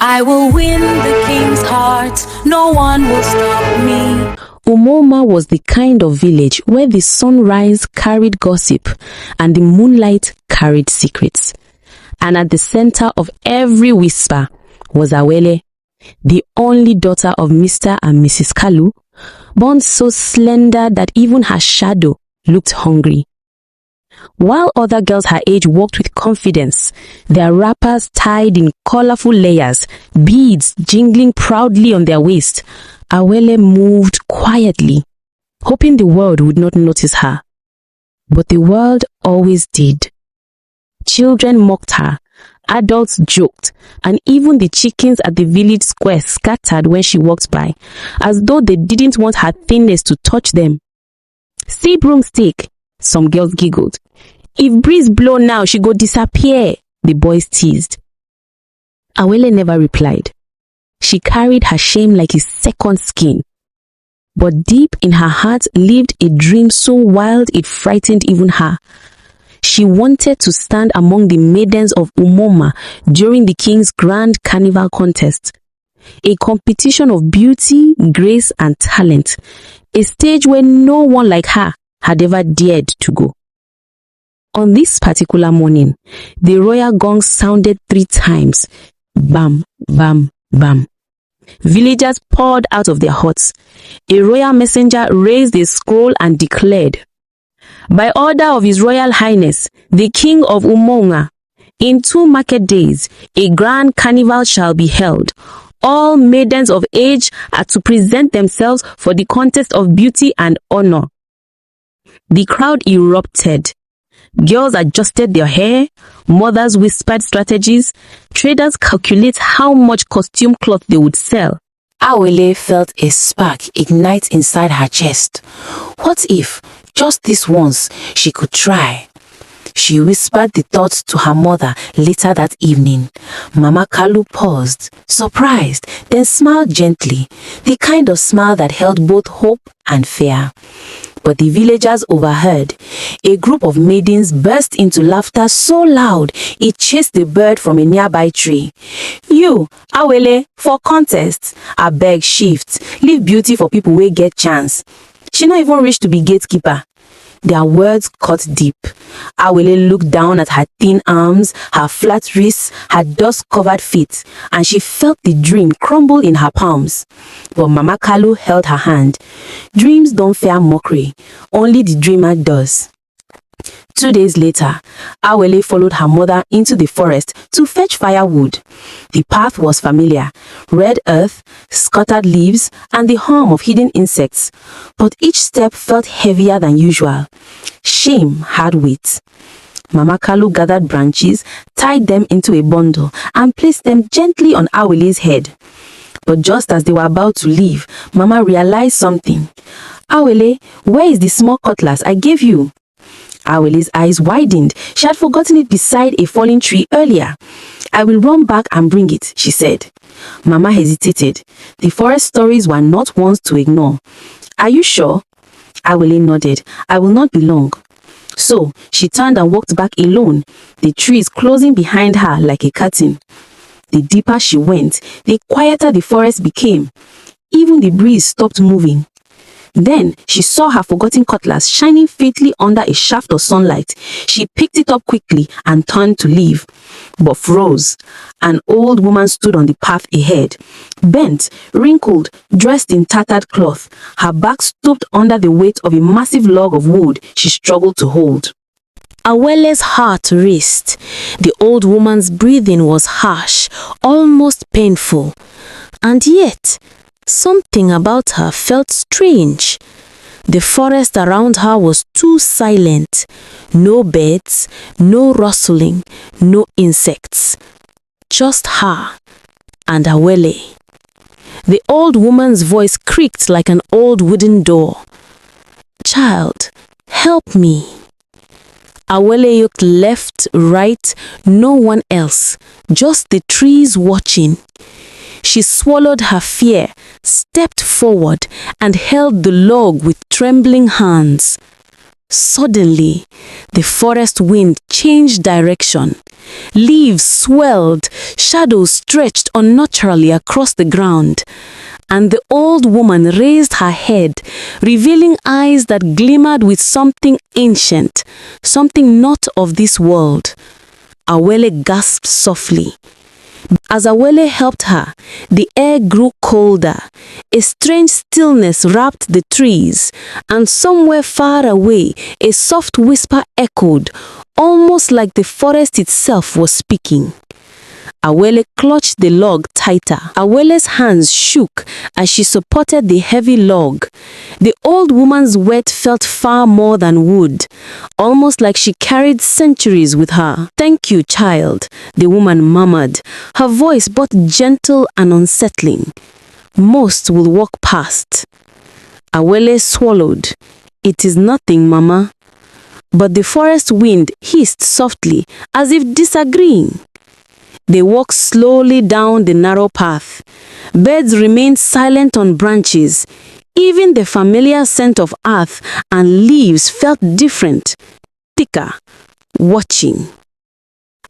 I will win the king's heart, no one will stop me. Umoma was the kind of village where the sunrise carried gossip and the moonlight carried secrets. And at the center of every whisper was Awele, the only daughter of Mr. and Mrs. Kalu, born so slender that even her shadow looked hungry. While other girls her age walked with confidence, their wrappers tied in colorful layers, beads jingling proudly on their waist, Awele moved quietly, hoping the world would not notice her. But the world always did. Children mocked her, adults joked, and even the chickens at the village square scattered when she walked by, as though they didn't want her thinness to touch them. "See broomstick," some girls giggled. "If breeze blow now, she go disappear," the boys teased. Awele never replied. She carried her shame like a second skin. But deep in her heart lived a dream so wild it frightened even her. She wanted to stand among the maidens of Umoma during the king's grand carnival contest. A competition of beauty, grace, and talent. A stage where no one like her had ever dared to go. On this particular morning, the royal gong sounded 3 times. Bam, bam, bam. Villagers poured out of their huts. A royal messenger raised a scroll and declared, "By order of His Royal Highness, the King of Umoma, in 2 market days, a grand carnival shall be held. All maidens of age are to present themselves for the contest of beauty and honor." The crowd erupted. Girls adjusted their hair, mothers whispered strategies, traders calculate how much costume cloth they would sell. Awele felt a spark ignite inside her chest. What if, just this once, she could try? She whispered the thoughts to her mother later that evening. Mama Kalu paused, surprised, then smiled gently, the kind of smile that held both hope and fear. But the villagers overheard. A group of maidens burst into laughter so loud it chased the bird from a nearby tree. "You, Awele, for contest, abeg shift, leave beauty for people wey get chance. She not even reach to be gatekeeper." Their words cut deep. Awele looked down at her thin arms, her flat wrists, her dust-covered feet, and she felt the dream crumble in her palms. But Mama Kalu held her hand. Dreams don't fear mockery, only the dreamer does. 2 days later, Awele followed her mother into the forest to fetch firewood. The path was familiar: red earth, scattered leaves, and the hum of hidden insects. But each step felt heavier than usual. Shame had weight. Mama Kalu gathered branches, tied them into a bundle, and placed them gently on Awele's head. But just as they were about to leave, Mama realized something. "Awele, where is the small cutlass I gave you?" Awele's eyes widened. She had forgotten it beside a fallen tree earlier. "I will run back and bring it," she said. Mama hesitated. The forest stories were not ones to ignore. "Are you sure?" Awele nodded. "I will not be long." So she turned and walked back alone, the trees closing behind her like a curtain. The deeper she went, the quieter the forest became. Even the breeze stopped moving. Then she saw her forgotten cutlass shining faintly under a shaft of sunlight. She picked it up quickly and turned to leave, but froze. An old woman stood on the path ahead, bent, wrinkled, dressed in tattered cloth. Her back stooped under the weight of a massive log of wood she struggled to hold. Awele's heart raced. The old woman's breathing was harsh, almost painful. And yet, something about her felt strange. The forest around her was too silent. No birds, no rustling, no insects. Just her and Awele. The old woman's voice creaked like an old wooden door. "Child, help me." Awele looked left, right, no one else, just the trees watching. She swallowed her fear, stepped forward, and held the log with trembling hands. Suddenly, the forest wind changed direction. Leaves swelled, shadows stretched unnaturally across the ground. And the old woman raised her head, revealing eyes that glimmered with something ancient, something not of this world. Awele gasped softly. As Awele helped her, the air grew colder. A strange stillness wrapped the trees, and somewhere far away, a soft whisper echoed, almost like the forest itself was speaking. Awele clutched the log tighter. Awele's hands shook as she supported the heavy log. The old woman's weight felt far more than wood, almost like she carried centuries with her. "Thank you, child," the woman murmured, her voice both gentle and unsettling. "Most will walk past." Awele swallowed. "It is nothing, Mama." But the forest wind hissed softly, as if disagreeing. They walked slowly down the narrow path. Birds remained silent on branches. Even the familiar scent of earth and leaves felt different, thicker, watching.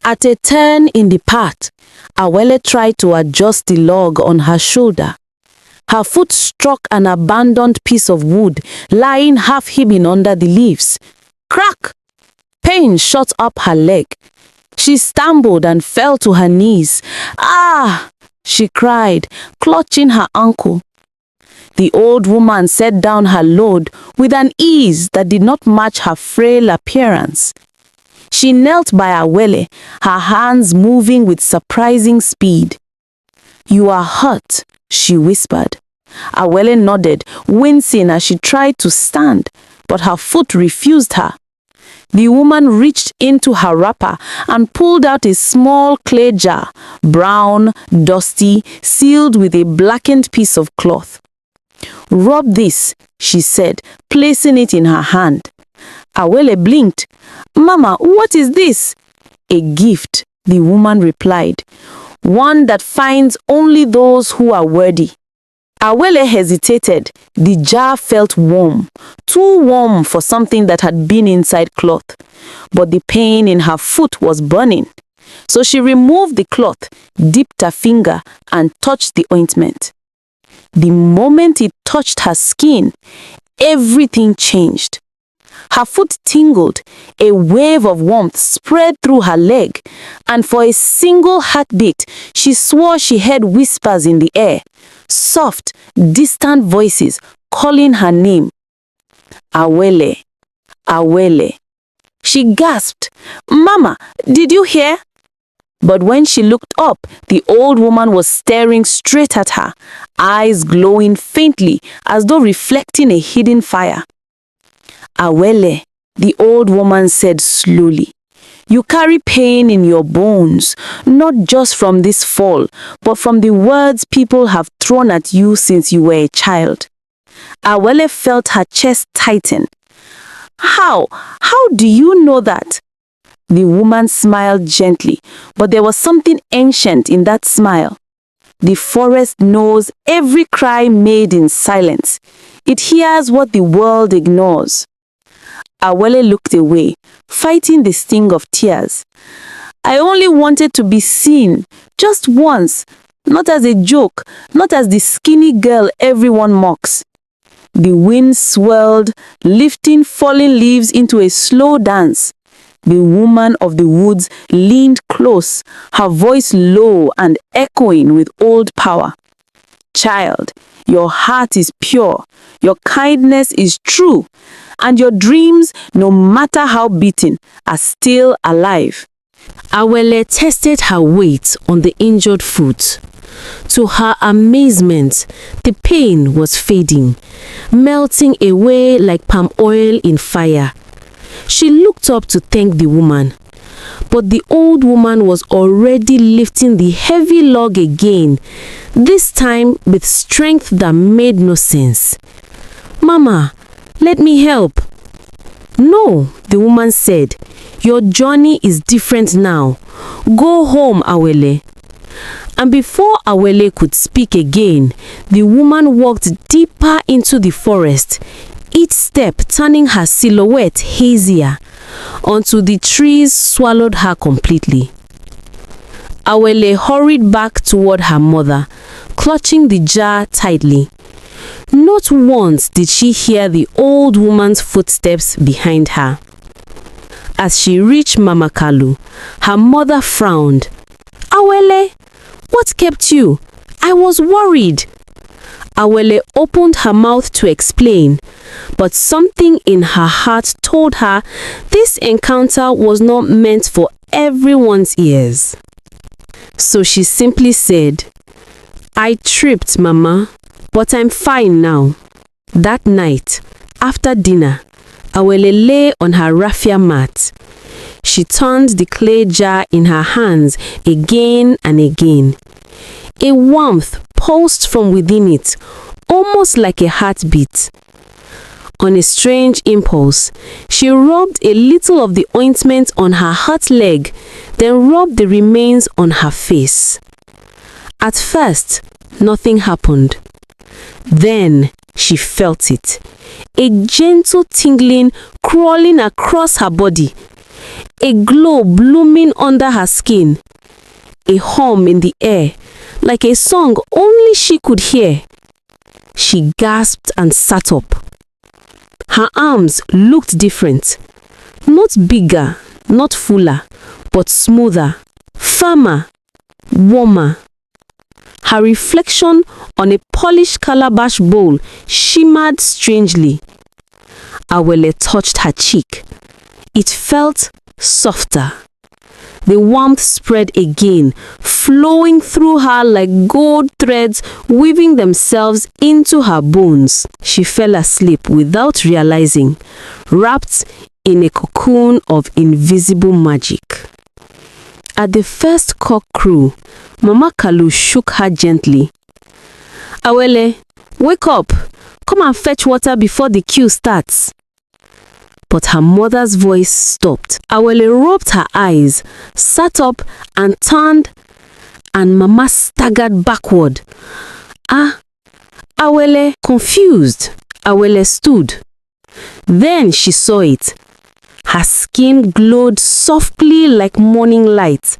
At a turn in the path, Awele tried to adjust the log on her shoulder. Her foot struck an abandoned piece of wood lying half hidden under the leaves. Crack! Pain shot up her leg. She stumbled and fell to her knees. "Ah!" she cried, clutching her ankle. The old woman set down her load with an ease that did not match her frail appearance. She knelt by Awele, her hands moving with surprising speed. "You are hurt," she whispered. Awele nodded, wincing as she tried to stand, but her foot refused her. The woman reached into her wrapper and pulled out a small clay jar, brown, dusty, sealed with a blackened piece of cloth. "Rub this," she said, placing it in her hand. Awele blinked. "Mama, what is this?" "A gift," the woman replied. "One that finds only those who are worthy." Awele hesitated. The jar felt warm, too warm for something that had been inside cloth. But the pain in her foot was burning. So she removed the cloth, dipped her finger, and touched the ointment. The moment it touched her skin, everything changed. Her foot tingled, a wave of warmth spread through her leg, and for a single heartbeat, she swore she heard whispers in the air, soft, distant voices calling her name. "Awele, Awele." She gasped, "Mama, did you hear?" But when she looked up, the old woman was staring straight at her, eyes glowing faintly as though reflecting a hidden fire. "Awele," the old woman said slowly, "you carry pain in your bones, not just from this fall, but from the words people have thrown at you since you were a child." Awele felt her chest tighten. How do you know that?" The woman smiled gently, but there was something ancient in that smile. The forest knows every cry made in silence. It hears what the world ignores. Awele looked away, fighting the sting of tears. "I only wanted to be seen, just once, not as a joke, not as the skinny girl everyone mocks." The wind swirled, lifting falling leaves into a slow dance. The woman of the woods leaned close, her voice low and echoing with old power. "Child, your heart is pure, your kindness is true, and your dreams, no matter how beaten, are still alive." Awele tested her weight on the injured foot. To her amazement, the pain was fading, melting away like palm oil in fire. She looked up to thank the woman, but the old woman was already lifting the heavy log again, this time with strength that made no sense. "Mama, let me help." "No," the woman said. "Your journey is different now. Go home, Awele." And before Awele could speak again, the woman walked deeper into the forest, each step turning her silhouette hazier, until the trees swallowed her completely. Awele hurried back toward her mother, clutching the jar tightly. Not once did she hear the old woman's footsteps behind her. As she reached Mama Kalu, her mother frowned. "Awele, what kept you? I was worried." Awele opened her mouth to explain, but something in her heart told her this encounter was not meant for everyone's ears. So she simply said, "I tripped, Mama, but I'm fine now." That night, after dinner, Awele lay on her raffia mat. She turned the clay jar in her hands again and again. A warmth pulsed from within it, almost like a heartbeat. On a strange impulse, she rubbed a little of the ointment on her hurt leg, then rubbed the remains on her face. At first, nothing happened. Then she felt it, a gentle tingling crawling across her body, a glow blooming under her skin, a hum in the air, like a song only she could hear. She gasped and sat up. Her arms looked different. Not bigger, not fuller, but smoother, firmer, warmer. Her reflection on a polished calabash bowl shimmered strangely. Awele touched her cheek. It felt softer. The warmth spread again, flowing through her like gold threads weaving themselves into her bones. She fell asleep without realizing, wrapped in a cocoon of invisible magic. At the first cock crew, Mama Kalu shook her gently. "Awele, wake up! Come and fetch water before the queue starts." But her mother's voice stopped. Awele rubbed her eyes, sat up and turned, and Mama staggered backward. Awele, confused. Awele stood. Then she saw it. Her skin glowed softly like morning light.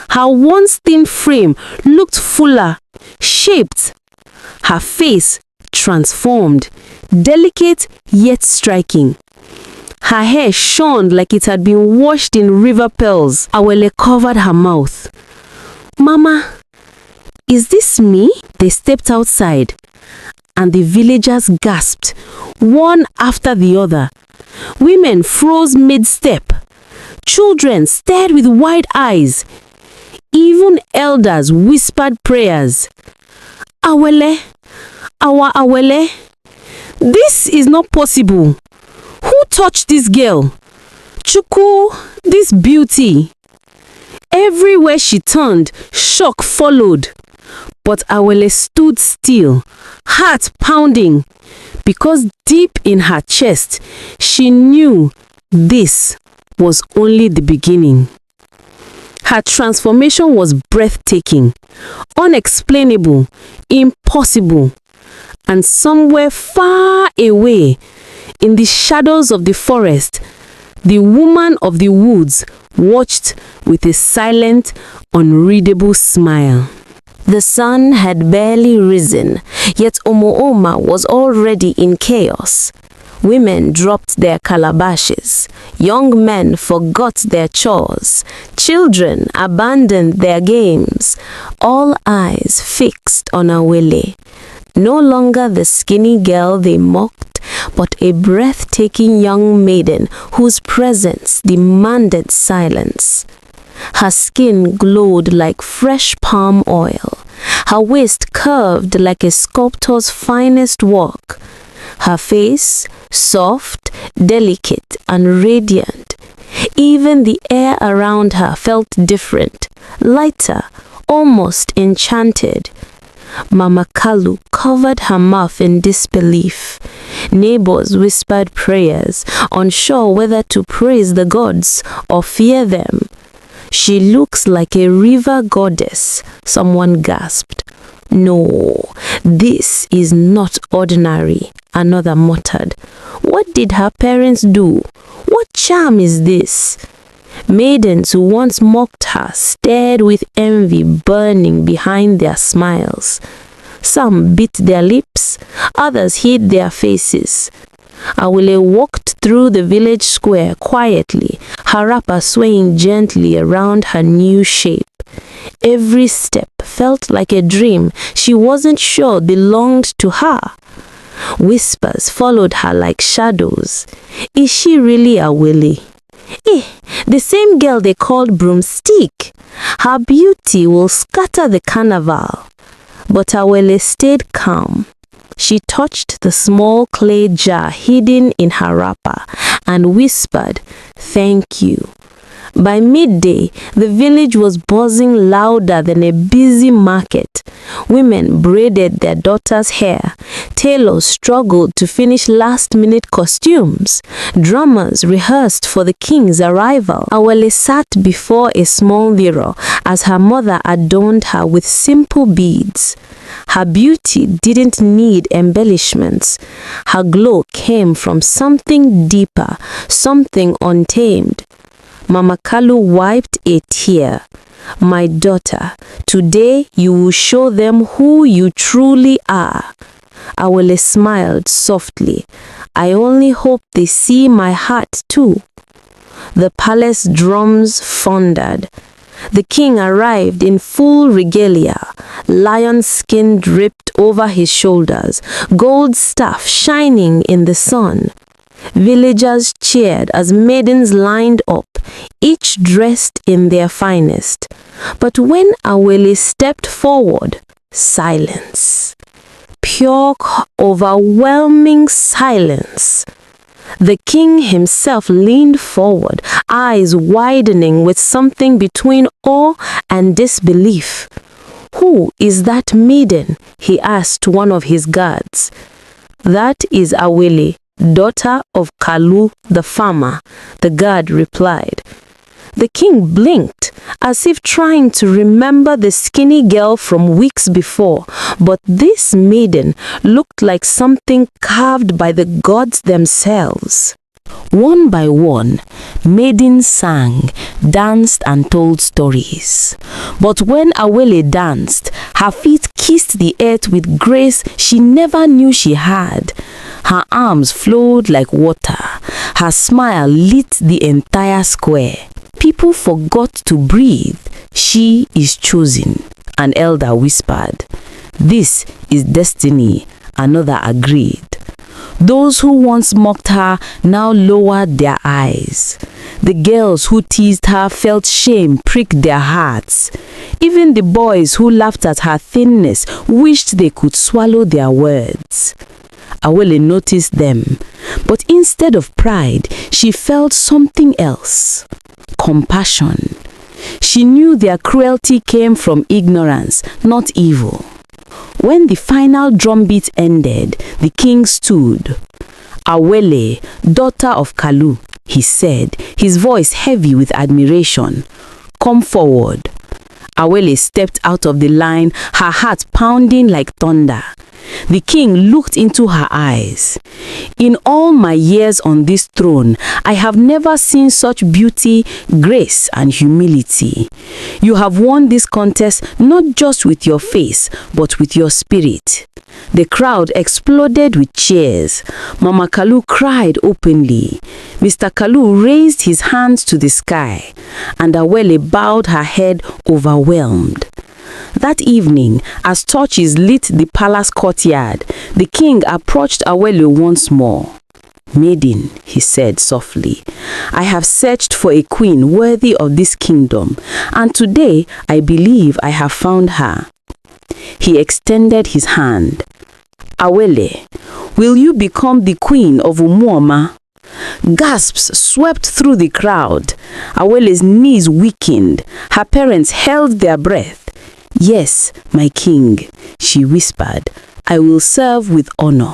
Her once thin frame looked fuller, shaped. Her face transformed, delicate yet striking. Her hair shone like it had been washed in river pearls. Awele covered her mouth. "Mama, is this me?" They stepped outside, and the villagers gasped, one after the other. Women froze mid-step. Children stared with wide eyes. Even elders whispered prayers. "Awele, our Awele, this is not possible. Who touched this girl? Chuku, this beauty." Everywhere she turned, shock followed. But Awele stood still, heart pounding, because deep in her chest, she knew this was only the beginning. Her transformation was breathtaking, unexplainable, impossible, and somewhere far away, in the shadows of the forest, the woman of the woods watched with a silent, unreadable smile. The sun had barely risen, yet Umoma was already in chaos. Women dropped their calabashes, young men forgot their chores, children abandoned their games, all eyes fixed on Awele. No longer the skinny girl they mocked, but a breathtaking young maiden whose presence demanded silence. Her skin glowed like fresh palm oil. Her waist curved like a sculptor's finest work. Her face, soft, delicate, and radiant. Even the air around her felt different, lighter, almost enchanted. Mama Kalu covered her mouth in disbelief. Neighbors whispered prayers, unsure whether to praise the gods or fear them. "She looks like a river goddess," someone gasped. "No, this is not ordinary," another muttered. "What did her parents do? What charm is this?" Maidens who once mocked her stared with envy burning behind their smiles. Some bit their lips, others hid their faces. Awele walked through the village square quietly, her wrapper swaying gently around her new shape. Every step felt like a dream she wasn't sure belonged to her. Whispers followed her like shadows. Is she really Awele? The same girl they called Broomstick. Her beauty will scatter the carnival. But Awele stayed calm. She touched the small clay jar hidden in her wrapper and whispered, "Thank you." By midday, the village was buzzing louder than a busy market. Women braided their daughters' hair. Tailors struggled to finish last-minute costumes. Drummers rehearsed for the king's arrival. Awele sat before a small mirror as her mother adorned her with simple beads. Her beauty didn't need embellishments. Her glow came from something deeper, something untamed. Mama Kalu wiped a tear. "My daughter, today you will show them who you truly are." Awele smiled softly. "I only hope they see my heart too." The palace drums thundered. The king arrived in full regalia, lion skin draped over his shoulders, gold staff shining in the sun. Villagers cheered as maidens lined up, each dressed in their finest. But when Awele stepped forward, silence. Pure, overwhelming silence. The king himself leaned forward, eyes widening with something between awe and disbelief. "Who is that maiden?" he asked one of his guards. "That is Awele, daughter of Kalu the farmer," the guard replied. The king blinked, as if trying to remember the skinny girl from weeks before, but this maiden looked like something carved by the gods themselves. One by one, maidens sang, danced and told stories. But when Awele danced, her feet kissed the earth with grace she never knew she had. Her arms flowed like water. Her smile lit the entire square. People forgot to breathe. "She is chosen," an elder whispered. "This is destiny," another agreed. Those who once mocked her now lowered their eyes. The girls who teased her felt shame prick their hearts. Even the boys who laughed at her thinness wished they could swallow their words. Awele noticed them, but instead of pride, she felt something else. Compassion. She knew their cruelty came from ignorance, not evil. When the final drumbeat ended, the king stood. "Awele, daughter of Kalu," he said, his voice heavy with admiration. "Come forward." Awele stepped out of the line, her heart pounding like thunder. The king looked into her eyes. "In all my years on this throne, I have never seen such beauty, grace, and humility. You have won this contest not just with your face, but with your spirit." The crowd exploded with cheers. Mama Kalu cried openly. Mr. Kalu raised his hands to the sky, and Awele bowed her head overwhelmed. That evening, as torches lit the palace courtyard, the king approached Awele once more. "Maiden," he said softly, "I have searched for a queen worthy of this kingdom, and today I believe I have found her." He extended his hand. "Awele, will you become the queen of Umoma?" Gasps swept through the crowd. Awele's knees weakened. Her parents held their breath. "Yes, my king," she whispered. "I will serve with honor."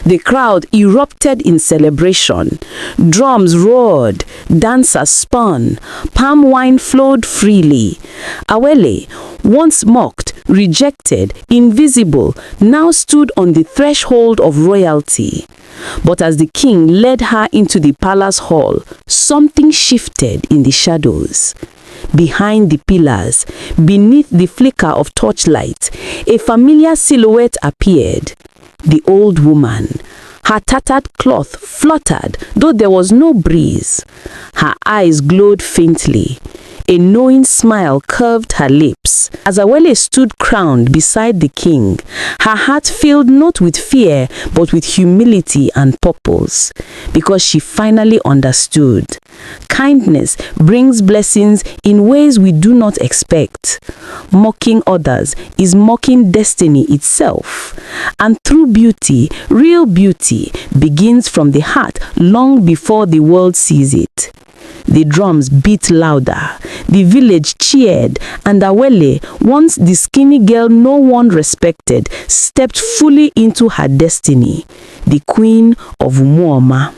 The crowd erupted in celebration. Drums roared, dancers spun, palm wine flowed freely. Awele, once mocked, rejected, invisible, now stood on the threshold of royalty. But as the king led her into the palace hall, something shifted in the shadows. Behind the pillars, beneath the flicker of torchlight, a familiar silhouette appeared. The old woman. Her tattered cloth fluttered, though there was no breeze. Her eyes glowed faintly. A knowing smile curved her lips. As Awele stood crowned beside the king, her heart filled not with fear, but with humility and purpose, because she finally understood. Kindness brings blessings in ways we do not expect. Mocking others is mocking destiny itself. And through beauty, real beauty begins from the heart long before the world sees it. The drums beat louder, the village cheered, and Awele, once the skinny girl no one respected, stepped fully into her destiny, the queen of Umoma.